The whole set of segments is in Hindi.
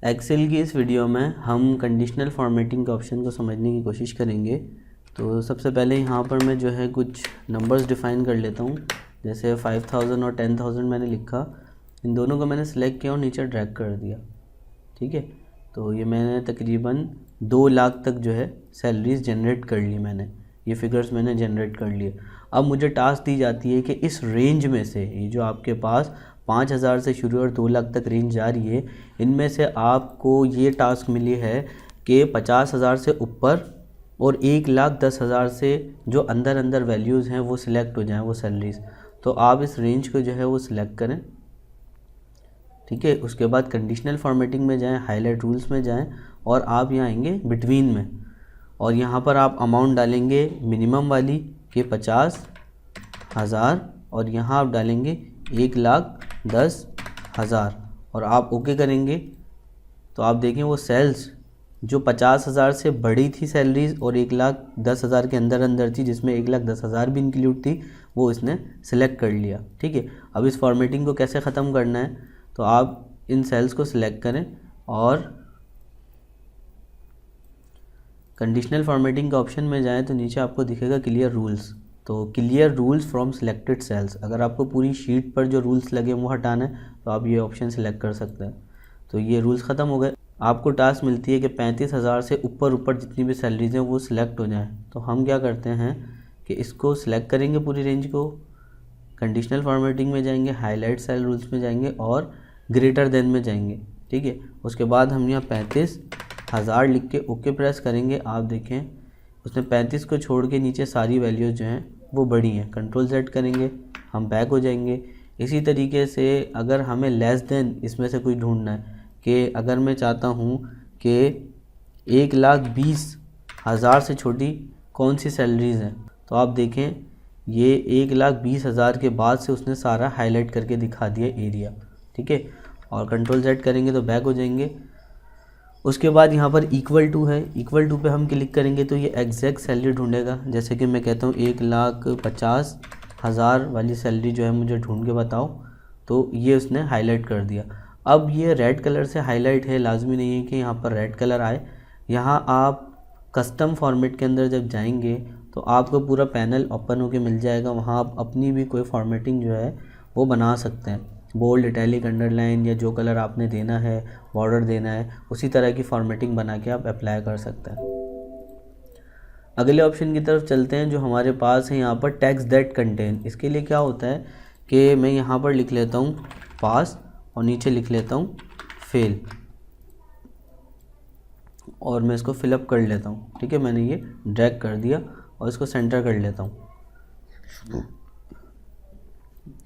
एक्सेल की इस वीडियो में हम कंडीशनल फॉर्मेटिंग के ऑप्शन को समझने की कोशिश करेंगे। तो सबसे पहले यहाँ पर मैं जो है कुछ नंबर्स डिफ़ाइन कर लेता हूँ। जैसे 5000 और 10,000 मैंने लिखा, इन दोनों को मैंने सेलेक्ट किया और नीचे ड्रैग कर दिया। ठीक है, तो ये मैंने तकरीबन 2 लाख तक जो है सैलरीज़ जनरेट कर ली। मैंने ये फिगर्स मैंने जनरेट कर लिए। अब मुझे टास्क दी जाती है कि इस रेंज में से, ये जो आपके पास 5,000 से शुरू और 2 लाख तक रेंज जा रही है, इनमें से आपको ये टास्क मिली है कि 50,000 से ऊपर और 1,10,000 से जो अंदर अंदर वैल्यूज़ हैं वो सिलेक्ट हो जाएं, वो सैलरीज़। तो आप इस रेंज को जो है वो सिलेक्ट करें। ठीक है, उसके बाद कंडीशनल फॉर्मेटिंग में जाएं, हाईलाइट रूल्स में जाएं और आप यहाँ आएंगे बिटवीन में, और यहाँ पर आप अमाउंट डालेंगे मिनिमम वाली कि 50,000 और यहाँ आप डालेंगे 1,10,000 और आप ओके करेंगे। तो आप देखें वो सेल्स जो 50,000 से बड़ी थी सैलरीज और 1,10,000 के अंदर अंदर थी, जिसमें 1,10,000 भी इंक्लूड थी, वो इसने सेलेक्ट कर लिया। ठीक है, अब इस फॉर्मेटिंग को कैसे ख़त्म करना है, तो आप इन सेल्स को सिलेक्ट करें और कंडीशनल फॉर्मेटिंग के ऑप्शन में जाएं तो नीचे आपको दिखेगा क्लियर रूल्स। तो clear rules from selected cells, अगर आपको पूरी शीट पर जो रूल्स लगे वो हटाना है तो आप ये ऑप्शन सेलेक्ट कर सकते हैं। तो ये रूल्स ख़त्म हो गए। आपको टास्क मिलती है कि 35,000 से ऊपर जितनी भी सैलरीज हैं वो सिलेक्ट हो जाएं। तो हम क्या करते हैं कि इसको सिलेक्ट करेंगे पूरी रेंज को, कंडीशनल फॉर्मेटिंग में जाएंगे, हाईलाइट सेल रूल्स में जाएंगे और ग्रेटर देन में जाएंगे। ठीक है, उसके बाद हम यहाँ 35,000 लिख के ओके प्रेस करेंगे। आप देखें उसने 35 को छोड़ के नीचे सारी वैल्यूज़ जो हैं वो बड़ी हैं। कंट्रोल Z करेंगे, हम बैक हो जाएंगे। इसी तरीके से अगर हमें लेस देन इसमें से कोई ढूंढना है कि अगर मैं चाहता हूँ कि 1,20,000 से छोटी कौन सी सैलरीज़ हैं, तो आप देखें ये 1,20,000 के बाद से उसने सारा हाईलाइट करके दिखा दिया एरिया। ठीक है, और कंट्रोल Z करेंगे तो बैक हो जाएंगे। उसके बाद यहाँ पर इक्वल टू है, इक्वल टू पे हम क्लिक करेंगे तो ये एग्जैक्ट सैलरी ढूंढेगा। जैसे कि मैं कहता हूँ 1,50,000 वाली सैलरी जो है मुझे ढूंढ के बताओ, तो ये उसने हाईलाइट कर दिया। अब ये रेड कलर से हाईलाइट है, लाजमी नहीं है कि यहाँ पर रेड कलर आए। यहाँ आप कस्टम फॉर्मेट के अंदर जब जाएंगे तो आपको पूरा पैनल ओपन होके मिल जाएगा। वहाँ आप अपनी भी कोई फॉर्मेटिंग जो है वो बना सकते हैं। बोल्ड, इटैलिक, अंडरलाइन या जो कलर आपने देना है, बॉर्डर देना है, उसी तरह की फॉर्मेटिंग बना के आप अप्लाई कर सकते हैं। अगले ऑप्शन की तरफ चलते हैं जो हमारे पास है यहाँ पर टेक्स्ट दैट कंटेन। इसके लिए क्या होता है कि मैं यहाँ पर लिख लेता हूँ पास और नीचे लिख लेता हूँ फेल और मैं इसको फिलअप कर लेता हूँ। ठीक है, मैंने ये ड्रैग कर दिया और इसको सेंटर कर लेता हूँ।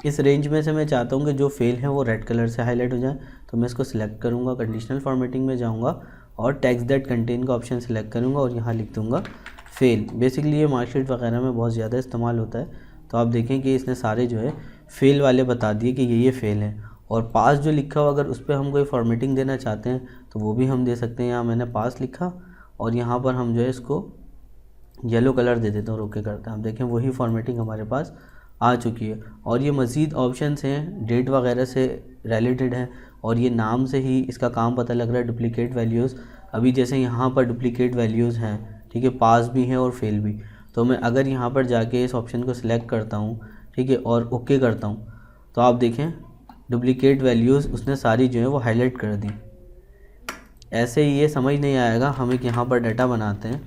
इस रेंज में से मैं चाहता हूँ कि जो फेल है वो रेड कलर से हाईलाइट हो जाए, तो मैं इसको सिलेक्ट करूँगा, कंडीशनल फॉर्मेटिंग में जाऊँगा और टेक्स्ट दैट कंटेन का ऑप्शन सिलेक्ट करूँगा और यहाँ लिख दूँगा फेल। बेसिकली ये मार्कशीट वगैरह में बहुत ज़्यादा इस्तेमाल होता है। तो आप देखें कि इसने सारे जो है फेल वाले बता दिए कि ये फेल है। और पास जो लिखा हो अगर उस पर हम कोई फॉर्मेटिंग देना चाहते हैं तो वो भी हम दे सकते हैं। यहाँ मैंने पास लिखा और यहाँ पर हम जो है इसको येलो कलर दे देते हैं और ओके करते हैं। आप देखें वही फॉर्मेटिंग हमारे पास आ चुकी है। और ये मज़ीद ऑप्शंस हैं, डेट वगैरह से रिलेटेड हैं और ये नाम से ही इसका काम पता लग रहा है। डुप्लीकेट वैल्यूज़, अभी जैसे यहाँ पर डुप्लीकेट वैल्यूज़ हैं, ठीक है, पास भी हैं और फेल भी। तो मैं अगर यहाँ पर जाके इस ऑप्शन को सिलेक्ट करता हूँ, ठीक है, और ओके करता हूँ, तो आप देखें डुप्लीकेट वैल्यूज़ उसने सारी जो है वो हाईलाइट कर दी। ऐसे ही ये समझ नहीं आएगा, हम एक यहाँ पर डाटा बनाते हैं।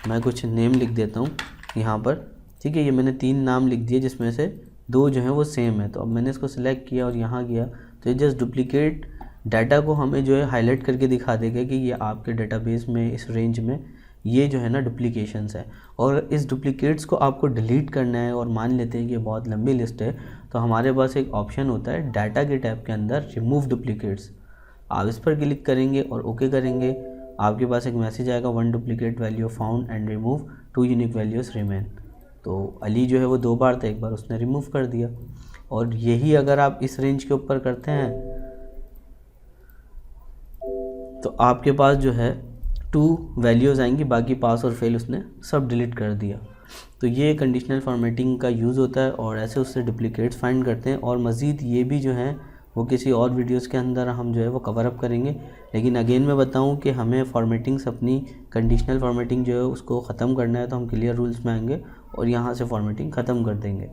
मैं कुछ नेम लिख देता हूँ यहाँ पर। ठीक है, ये मैंने 3 नाम लिख दिए जिसमें से 2 जो हैं वो सेम है। तो अब मैंने इसको सिलेक्ट किया और यहाँ गया तो ये जस्ट डुप्लीकेट डाटा को हमें जो है हाईलाइट करके दिखा देगा कि ये आपके डेटाबेस में इस रेंज में ये जो है ना डुप्लीकेशंस है। और इस डुप्लीकेट्स को आपको डिलीट करना है और मान लेते हैं कि ये बहुत लंबी लिस्ट है, तो हमारे पास एक ऑप्शन होता है डाटा के टैब के अंदर रिमूव डुप्लीकेट्स। आप इस पर क्लिक करेंगे और ओके करेंगे। आपके पास एक मैसेज आएगा 1 duplicate value found and remove 2 unique values remain. तो अली जो है वो 2 बार था, एक बार उसने रिमूव कर दिया। और यही अगर आप इस रेंज के ऊपर करते हैं तो आपके पास जो है 2 वैल्यूज़ आएंगी, बाकी पास और फेल उसने सब डिलीट कर दिया। तो ये कंडीशनल फॉर्मेटिंग का यूज़ होता है और ऐसे उससे डुप्लीकेट्स फाइंड करते हैं। और मज़ीद ये भी जो है वो किसी और वीडियोस के अंदर हम जो है वो कवर अप करेंगे। लेकिन अगेन मैं बताऊं कि हमें फॉर्मेटिंग्स अपनी कंडीशनल फॉर्मेटिंग जो है उसको ख़त्म करना है, तो हम क्लियर रूल्स में आएंगे और यहाँ से फॉर्मेटिंग ख़त्म कर देंगे।